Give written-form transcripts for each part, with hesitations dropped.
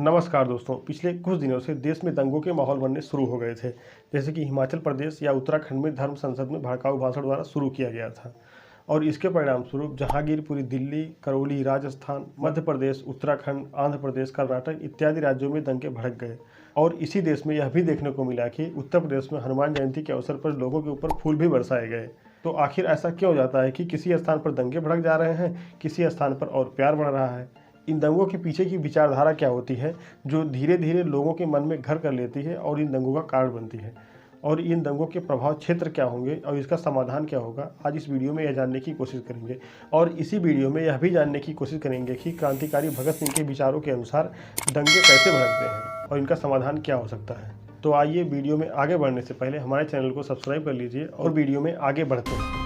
नमस्कार दोस्तों, पिछले कुछ दिनों से देश में दंगों के माहौल बनने शुरू हो गए थे। जैसे कि हिमाचल प्रदेश या उत्तराखंड में धर्म संसद में भड़काऊ भाषण द्वारा शुरू किया गया था और इसके परिणाम स्वरूप जहांगीरपुरी दिल्ली, करौली राजस्थान, मध्य प्रदेश, उत्तराखंड, आंध्र प्रदेश, कर्नाटक इत्यादि राज्यों में दंगे भड़क गए। और इसी देश में यह भी देखने को मिला कि उत्तर प्रदेश में हनुमान जयंती के अवसर पर लोगों के ऊपर फूल भी बरसाए गए। तो आखिर ऐसा क्यों हो जाता है कि किसी स्थान पर दंगे भड़क जा रहे हैं, किसी स्थान पर और प्यार बढ़ रहा है? इन दंगों के पीछे की विचारधारा क्या होती है जो धीरे धीरे लोगों के मन में घर कर लेती है और इन दंगों का कारण बनती है? और इन दंगों के प्रभाव क्षेत्र क्या होंगे और इसका समाधान क्या होगा, आज इस वीडियो में यह जानने की कोशिश करेंगे। और इसी वीडियो में यह भी जानने की कोशिश करेंगे कि क्रांतिकारी भगत सिंह के विचारों के अनुसार दंगे कैसे भड़कते हैं और इनका समाधान क्या हो सकता है। तो आइए, वीडियो में आगे बढ़ने से पहले हमारे चैनल को सब्सक्राइब कर लीजिए और वीडियो में आगे बढ़ते हैं।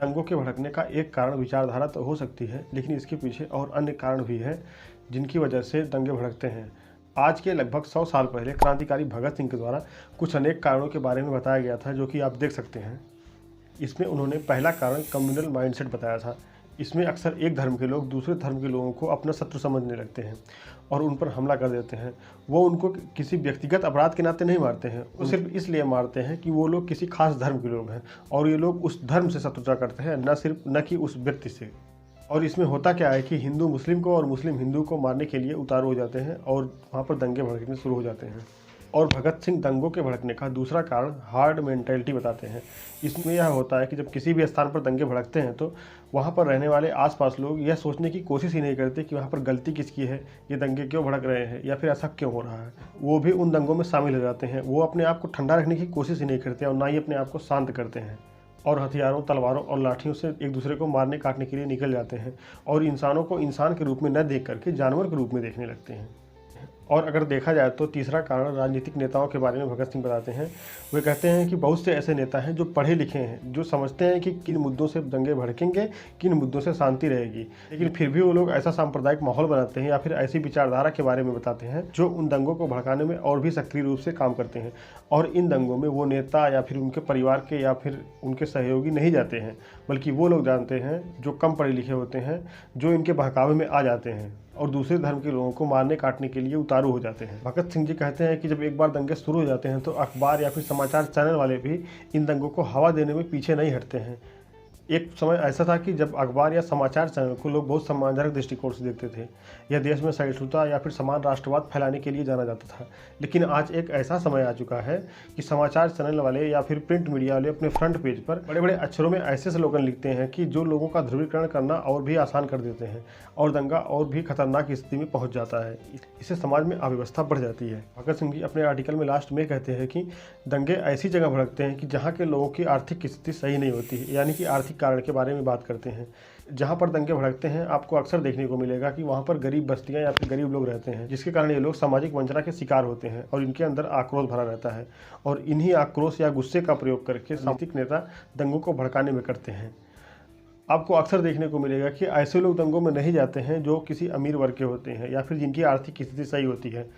दंगों के भड़कने का एक कारण विचारधारा तो हो सकती है, लेकिन इसके पीछे और अन्य कारण भी हैं जिनकी वजह से दंगे भड़कते हैं। आज के लगभग 100 साल पहले क्रांतिकारी भगत सिंह के द्वारा कुछ अनेक कारणों के बारे में बताया गया था, जो कि आप देख सकते हैं। इसमें उन्होंने पहला कारण कम्युनल माइंडसेट बताया था। इसमें अक्सर एक धर्म के लोग दूसरे धर्म के लोगों को अपना शत्रु समझने लगते हैं और उन पर हमला कर देते हैं। वो उनको किसी व्यक्तिगत अपराध के नाते नहीं मारते हैं, वो सिर्फ इसलिए मारते हैं कि वो लोग किसी खास धर्म के लोग हैं और ये लोग उस धर्म से शत्रुता करते हैं, न कि उस व्यक्ति से। और इसमें होता क्या है कि हिंदू मुस्लिम को और मुस्लिम हिंदू को मारने के लिए उतारू हो जाते हैं और वहाँ पर दंगे भड़कने शुरू हो जाते हैं। और भगत सिंह दंगों के भड़कने का दूसरा कारण हार्ड मेंटालिटी बताते हैं। इसमें यह होता है कि जब किसी भी स्थान पर दंगे भड़कते हैं तो वहाँ पर रहने वाले आसपास लोग यह सोचने की कोशिश ही नहीं करते कि वहाँ पर गलती किसकी है, ये दंगे क्यों भड़क रहे हैं या फिर ऐसा क्यों हो रहा है। वो भी उन दंगों में शामिल हो जाते हैं। वो अपने आप को ठंडा रखने की कोशिश ही नहीं करते और ना ही अपने आप को शांत करते हैं और हथियारों, तलवारों और लाठियों से एक दूसरे को मारने काटने के लिए निकल जाते हैं और इंसानों को इंसान के रूप में न देख करके जानवर के रूप में देखने लगते हैं। और अगर देखा जाए तो तीसरा कारण राजनीतिक नेताओं के बारे में भगत सिंह बताते हैं। वे कहते हैं कि बहुत से ऐसे नेता हैं जो पढ़े लिखे हैं, जो समझते हैं कि किन मुद्दों से दंगे भड़केंगे, किन मुद्दों से शांति रहेगी, लेकिन फिर भी वो लोग ऐसा सांप्रदायिक माहौल बनाते हैं या फिर ऐसी विचारधारा के बारे में बताते हैं जो उन दंगों को भड़काने में और भी सक्रिय रूप से काम करते हैं। और इन दंगों में वो नेता या फिर उनके परिवार के या फिर उनके सहयोगी नहीं जाते हैं, बल्कि वो लोग जानते हैं जो कम पढ़े लिखे होते हैं, जो इनके बहकावे में आ जाते हैं और दूसरे धर्म के लोगों को मारने काटने के लिए उतारू हो जाते हैं। भगत सिंह जी कहते हैं कि जब एक बार दंगे शुरू हो जाते हैं तो अखबार या फिर समाचार चैनल वाले भी इन दंगों को हवा देने में पीछे नहीं हटते हैं। एक समय ऐसा था कि जब अखबार या समाचार चैनल को लोग बहुत सम्मानजनक दृष्टिकोण से देखते थे। यह देश में सहिष्णुता या फिर समान राष्ट्रवाद फैलाने के लिए जाना जाता था। लेकिन आज एक ऐसा समय आ चुका है कि समाचार चैनल वाले या फिर प्रिंट मीडिया वाले अपने फ्रंट पेज पर बड़े बड़े अक्षरों में ऐसे स्लोगन लिखते हैं कि जो लोगों का ध्रुवीकरण करना और भी आसान कर देते हैं और दंगा और भी खतरनाक स्थिति में पहुँच जाता है। इससे समाज में अव्यवस्था बढ़ जाती है। भगत सिंह जी अपने आर्टिकल में लास्ट में कहते हैं कि दंगे ऐसी जगह भड़कते हैं कि जहाँ के लोगों की आर्थिक स्थिति सही नहीं होती है, यानी कि आर्थिक कारण के बारे में बात करते हैं। जहाँ पर दंगे भड़कते हैं आपको अक्सर देखने को मिलेगा कि वहाँ पर गरीब बस्तियाँ या फिर गरीब लोग रहते हैं, जिसके कारण ये लोग सामाजिक वंचना के शिकार होते हैं और इनके अंदर आक्रोश भरा रहता है और इन्हीं आक्रोश या गुस्से का प्रयोग करके राजनीतिक नेता दंगों को भड़काने में करते हैं। आपको अक्सर देखने को मिलेगा कि ऐसे लोग दंगों में नहीं जाते हैं जो किसी अमीर वर्ग के होते हैं या फिर जिनकी आर्थिक स्थिति सही होती है।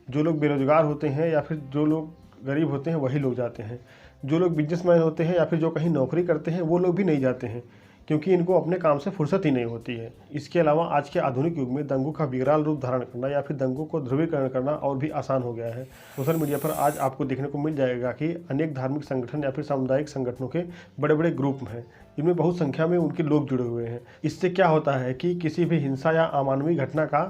जो लोग बेरोजगार होते हैं या फिर जो लोग गरीब होते हैं वही लोग जाते हैं। जो लोग बिजनेसमैन होते हैं या फिर जो कहीं नौकरी करते हैं वो लोग भी नहीं जाते हैं, क्योंकि इनको अपने काम से फुर्सत ही नहीं होती है। इसके अलावा आज के आधुनिक युग में दंगों का विकराल रूप धारण करना या फिर दंगों को ध्रुवीकरण करना और भी आसान हो गया है। सोशल मीडिया पर आज आपको देखने को मिल जाएगा कि अनेक धार्मिक संगठन या फिर सामुदायिक संगठनों के बड़े बड़े ग्रुप हैं, इनमें बहुत संख्या में उनके लोग जुड़े हुए हैं। इससे क्या होता है कि किसी भी हिंसा या अमानवीय घटना का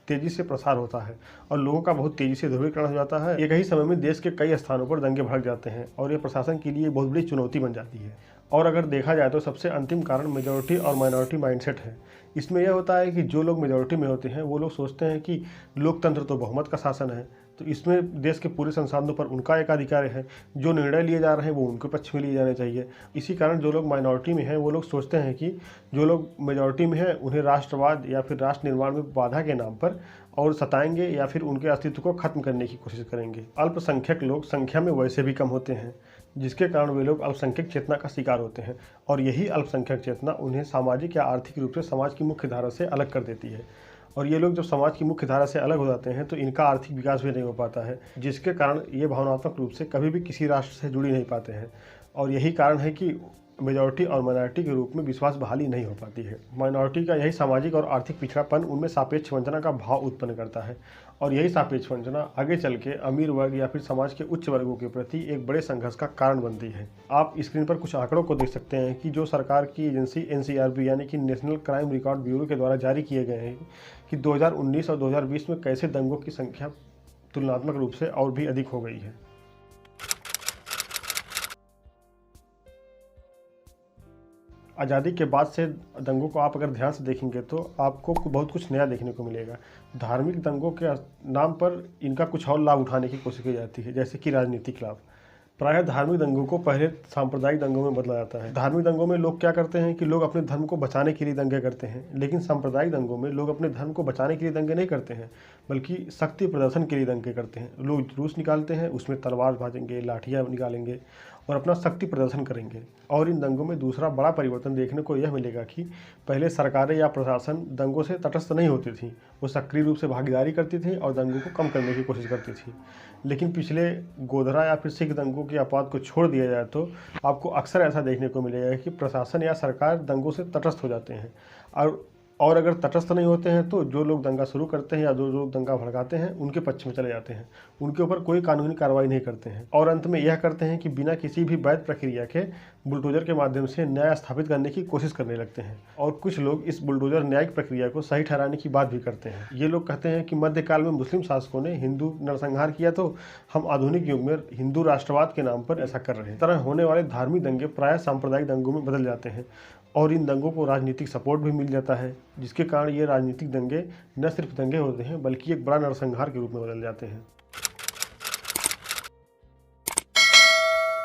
तेजी से प्रसार होता है और लोगों का बहुत तेजी से ध्रुवीकरण हो जाता है। एक ही समय में देश के कई स्थानों पर दंगे भड़क जाते हैं और ये प्रशासन के लिए बहुत बड़ी चुनौती बन जाती है। और अगर देखा जाए तो सबसे अंतिम कारण मेजॉरिटी और माइनॉरिटी माइंडसेट है। इसमें यह होता है कि जो लोग मेजॉरिटी में होते हैं वो लोग सोचते हैं कि लोकतंत्र तो बहुमत का शासन है, तो इसमें देश के पूरे संसाधनों पर उनका एकाधिकार है, जो निर्णय लिए जा रहे हैं वो उनके पक्ष में लिए जाने चाहिए। इसी कारण जो लोग माइनॉरिटी में हैं वो लोग सोचते हैं कि जो लोग मेजॉरिटी में हैं उन्हें राष्ट्रवाद या फिर राष्ट्र निर्माण में बाधा के नाम पर और सताएंगे या फिर उनके अस्तित्व को खत्म करने की कोशिश करेंगे। अल्पसंख्यक लोग संख्या में वैसे भी कम होते हैं, जिसके कारण वे लोग अल्पसंख्यक चेतना का शिकार होते हैं और यही अल्पसंख्यक चेतना उन्हें सामाजिक या आर्थिक रूप से समाज की मुख्य धारा से अलग कर देती है। और ये लोग जब समाज की मुख्य धारा से अलग हो जाते हैं तो इनका आर्थिक विकास भी नहीं हो पाता है, जिसके कारण ये भावनात्मक रूप से कभी भी किसी राष्ट्र से जुड़ी नहीं पाते हैं। और यही कारण है कि मेजॉरिटी और माइनॉरिटी के रूप में विश्वास बहाली नहीं हो पाती है। माइनॉरिटी का यही सामाजिक और आर्थिक पिछड़ापन उनमें सापेक्ष वंचना का भाव उत्पन्न करता है और यही सापेक्ष वंचना आगे चल के अमीर वर्ग या फिर समाज के उच्च वर्गों के प्रति एक बड़े संघर्ष का कारण बनती है। आप स्क्रीन पर कुछ आंकड़ों को देख सकते हैं कि जो सरकार की एजेंसी NCRB यानी कि नेशनल क्राइम रिकॉर्ड ब्यूरो के द्वारा जारी किए गए हैं कि 2019 और 2020 में कैसे दंगों की संख्या तुलनात्मक रूप से और भी अधिक हो गई है। आज़ादी के बाद से दंगों को आप अगर ध्यान से देखेंगे तो आपको बहुत कुछ नया देखने को मिलेगा। धार्मिक दंगों के नाम पर इनका कुछ और लाभ उठाने की कोशिश की जाती है, जैसे कि राजनीतिक लाभ। प्रायः धार्मिक दंगों को पहले सांप्रदायिक दंगों में बदला जाता है। धार्मिक दंगों में लोग क्या करते हैं कि लोग अपने धर्म को बचाने के लिए दंगे करते हैं, लेकिन सांप्रदायिक दंगों में लोग अपने धर्म को बचाने के लिए दंगे नहीं करते हैं, बल्कि शक्ति प्रदर्शन के लिए दंगे करते हैं। लोग जुलूस निकालते हैं, उसमें तलवार भाजेंगे, लाठियाँ निकालेंगे और अपना शक्ति प्रदर्शन करेंगे। और इन दंगों में दूसरा बड़ा परिवर्तन देखने को यह मिलेगा कि पहले सरकारें या प्रशासन दंगों से तटस्थ नहीं होती थी, वो सक्रिय रूप से भागीदारी करती थी और दंगों को कम करने की कोशिश करती थी। लेकिन पिछले गोधरा या फिर सिख दंगों की अपवाद को छोड़ दिया जाए तो आपको अक्सर ऐसा देखने को मिलेगा कि प्रशासन या सरकार दंगों से तटस्थ हो जाते हैं और अगर तटस्थ नहीं होते हैं तो जो लोग दंगा शुरू करते हैं या जो लोग दंगा भड़काते हैं उनके पक्ष में चले जाते हैं, उनके ऊपर कोई कानूनी कार्रवाई नहीं करते हैं और अंत में यह करते हैं कि बिना किसी भी वैध प्रक्रिया के बुलडोजर के माध्यम से न्याय स्थापित करने की कोशिश करने लगते हैं। और कुछ लोग इस बुलडोजर न्यायिक प्रक्रिया को सही ठहराने की बात भी करते हैं। ये लोग कहते हैं कि मध्यकाल में मुस्लिम शासकों ने हिंदू नरसंहार किया तो हम आधुनिक युग में हिंदू राष्ट्रवाद के नाम पर ऐसा कर रहे हैं। इस तरह होने वाले धार्मिक दंगे प्रायः सांप्रदायिक दंगों में बदल जाते हैं और इन दंगों को राजनीतिक सपोर्ट भी मिल जाता है, जिसके कारण ये राजनीतिक दंगे न सिर्फ दंगे होते हैं बल्कि एक बड़ा नरसंहार के रूप में बदल जाते हैं।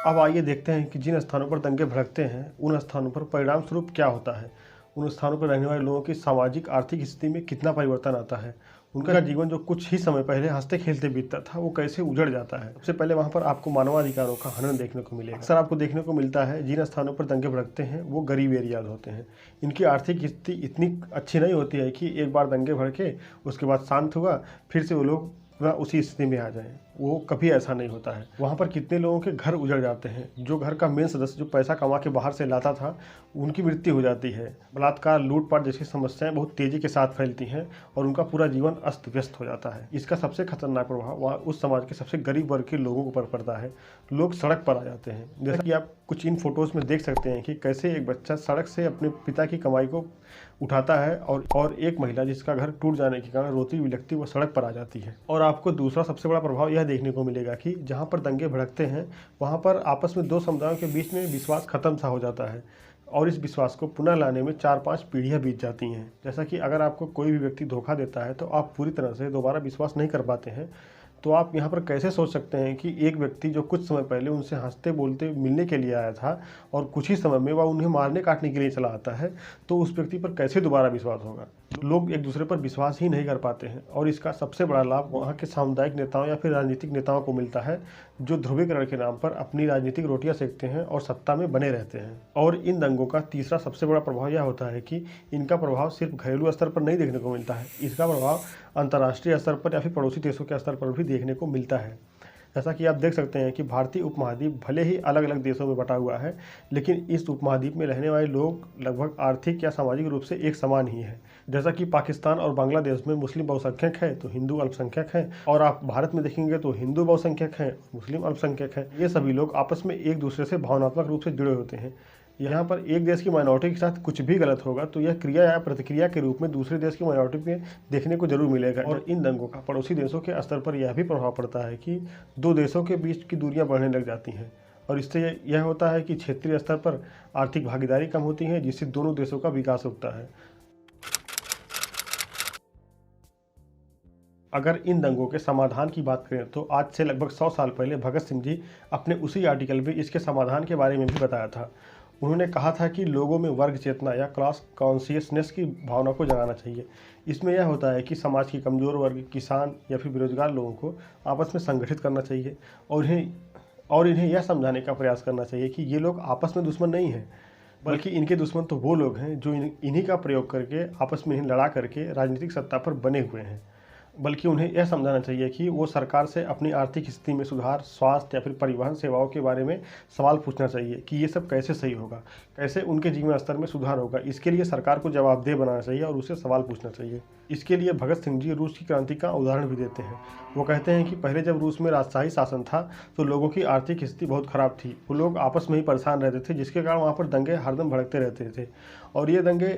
अब आइए देखते हैं कि जिन स्थानों पर दंगे भड़कते हैं उन स्थानों पर परिणाम स्वरूप क्या होता है, उन स्थानों पर रहने वाले लोगों की सामाजिक आर्थिक स्थिति में कितना परिवर्तन आता है, उनका जीवन जो कुछ ही समय पहले हंसते खेलते बीतता था वो कैसे उजड़ जाता है। सबसे पहले वहाँ पर आपको मानवाधिकारों का हनन देखने को मिलेगा। अक्सर आपको देखने को मिलता है जिन स्थानों पर दंगे भड़कते हैं वो गरीब एरियाज होते हैं। इनकी आर्थिक स्थिति इतनी अच्छी नहीं होती है कि एक बार दंगे भड़के उसके बाद शांत हुआ फिर से वो लोग उसी स्थिति में आ जाएं, वो कभी ऐसा नहीं होता है। वहाँ पर कितने लोगों के घर उजड़ जाते हैं, जो घर का मेन सदस्य जो पैसा कमा के बाहर से लाता था उनकी मृत्यु हो जाती है। बलात्कार, लूटपाट जैसी समस्याएं बहुत तेज़ी के साथ फैलती हैं और उनका पूरा जीवन अस्त व्यस्त हो जाता है। इसका सबसे खतरनाक प्रभाव वहाँ उस समाज के सबसे गरीब वर्ग के लोगों पर पड़ता है। लोग सड़क पर आ जाते हैं, जैसा कि आप कुछ इन फोटोज़ में देख सकते हैं कि कैसे एक बच्चा सड़क से अपने पिता की कमाई को उठाता है और एक महिला जिसका घर टूट जाने के कारण रोती बिलखती वो सड़क पर आ जाती है। और आपको दूसरा सबसे बड़ा प्रभाव यह देखने को मिलेगा कि जहाँ पर दंगे भड़कते हैं वहाँ पर आपस में दो समुदायों के बीच में विश्वास खत्म सा हो जाता है और इस विश्वास को पुनः लाने में 4-5 पीढ़ियाँ बीत जाती हैं। जैसा कि अगर आपको कोई भी व्यक्ति धोखा देता है तो आप पूरी तरह से दोबारा विश्वास नहीं कर पाते हैं। तो आप यहाँ पर कैसे सोच सकते हैं कि एक व्यक्ति जो कुछ समय पहले उनसे हंसते बोलते मिलने के लिए आया था और कुछ ही समय में वह उन्हें मारने काटने के लिए चला आता है, तो उस व्यक्ति पर कैसे दोबारा विश्वास होगा। लोग एक दूसरे पर विश्वास ही नहीं कर पाते हैं और इसका सबसे बड़ा लाभ वहाँ के सामुदायिक नेताओं या फिर राजनीतिक नेताओं को मिलता है, जो ध्रुवीकरण के नाम पर अपनी राजनीतिक रोटियां सेकते हैं और सत्ता में बने रहते हैं। और इन दंगों का तीसरा सबसे बड़ा प्रभाव यह होता है कि इनका प्रभाव सिर्फ घरेलू स्तर पर नहीं देखने को मिलता है, इसका प्रभाव अंतर्राष्ट्रीय स्तर पर या फिर पड़ोसी देशों के स्तर पर भी देखने को मिलता है। जैसा कि आप देख सकते हैं कि भारतीय उपमहाद्वीप भले ही अलग अलग देशों में बटा हुआ है, लेकिन इस उपमहाद्वीप में रहने वाले लोग लगभग आर्थिक या सामाजिक रूप से एक समान ही है। जैसा कि पाकिस्तान और बांग्लादेश में मुस्लिम बहुसंख्यक है तो हिंदू अल्पसंख्यक हैं, और आप भारत में देखेंगे तो हिंदू बहुसंख्यक हैं, मुस्लिम अल्पसंख्यक हैं। ये सभी लोग आपस में एक दूसरे से भावनात्मक रूप से जुड़े होते हैं। यहाँ पर एक देश की माइनॉरिटी के साथ कुछ भी गलत होगा तो यह क्रिया या प्रतिक्रिया के रूप में दूसरे देश की माइनॉरिटी में देखने को जरूर मिलेगा। और इन दंगों का पड़ोसी देशों के स्तर पर यह भी प्रभाव पड़ता है कि दो देशों के बीच की दूरियां बढ़ने लग जाती हैं और इससे यह होता है कि क्षेत्रीय स्तर पर आर्थिक भागीदारी कम होती है, जिससे दोनों देशों का विकास रुकता है। अगर इन दंगों के समाधान की बात करें तो आज से लगभग 100 साल पहले भगत सिंह जी अपने उसी आर्टिकल में इसके समाधान के बारे में भी बताया था। उन्होंने कहा था कि लोगों में वर्ग चेतना या क्लास कॉन्शियसनेस की भावना को जगाना चाहिए। इसमें यह होता है कि समाज की कमज़ोर वर्ग, किसान या फिर बेरोजगार लोगों को आपस में संगठित करना चाहिए और इन्हें यह समझाने का प्रयास करना चाहिए कि ये लोग आपस में दुश्मन नहीं हैं, बल्कि इनके दुश्मन तो वो लोग हैं जो इन्हीं का प्रयोग करके आपस में इन्हें लड़ा करके राजनीतिक सत्ता पर बने हुए हैं। बल्कि उन्हें यह समझाना चाहिए कि वो सरकार से अपनी आर्थिक स्थिति में सुधार, स्वास्थ्य या फिर परिवहन सेवाओं के बारे में सवाल पूछना चाहिए कि ये सब कैसे सही होगा, कैसे उनके जीवन स्तर में सुधार होगा। इसके लिए सरकार को जवाबदेह बनाना चाहिए और उससे सवाल पूछना चाहिए। इसके लिए भगत सिंह जी रूस की क्रांति का उदाहरण भी देते हैं। वो कहते हैं कि पहले जब रूस में राजशाही शासन था तो लोगों की आर्थिक स्थिति बहुत खराब थी। वो लोग आपस में ही परेशान रहते थे, जिसके कारण वहाँ पर दंगे हरदम भड़कते रहते थे। और ये दंगे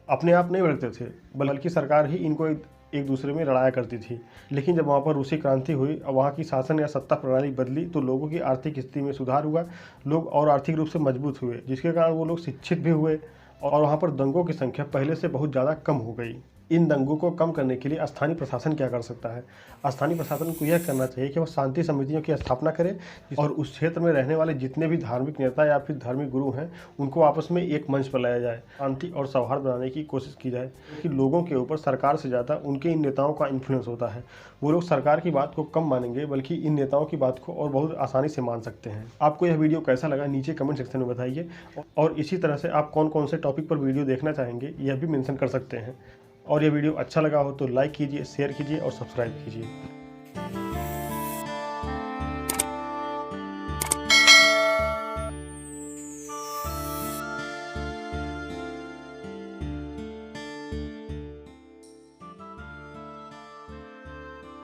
अपने आप नहीं भड़कते थे, बल्कि सरकार ही इनको एक दूसरे में लड़ाया करती थी। लेकिन जब वहाँ पर रूसी क्रांति हुई और वहाँ की शासन या सत्ता प्रणाली बदली तो लोगों की आर्थिक स्थिति में सुधार हुआ। लोग और आर्थिक रूप से मजबूत हुए, जिसके कारण वो लोग शिक्षित भी हुए और वहाँ पर दंगों की संख्या पहले से बहुत ज़्यादा कम हो गई। इन दंगों को कम करने के लिए स्थानीय प्रशासन क्या कर सकता है? स्थानीय प्रशासन को यह करना चाहिए कि वह शांति समितियों की स्थापना करे और उस क्षेत्र में रहने वाले जितने भी धार्मिक नेता या फिर धार्मिक गुरु हैं उनको आपस में एक मंच पर लाया जाए, शांति और सौहार्द बनाने की कोशिश की जाए। कि लोगों के ऊपर सरकार से ज़्यादा उनके इन नेताओं का इन्फ्लुएंस होता है। वो लोग सरकार की बात को कम मानेंगे, बल्कि इन नेताओं की बात को और बहुत आसानी से मान सकते हैं। आपको यह वीडियो कैसा लगा नीचे कमेंट सेक्शन में बताइए, और इसी तरह से आप कौन कौन से टॉपिक पर वीडियो देखना चाहेंगे यह भी मेंशन कर सकते हैं। और ये वीडियो अच्छा लगा हो तो लाइक कीजिए, शेयर कीजिए और सब्सक्राइब कीजिए।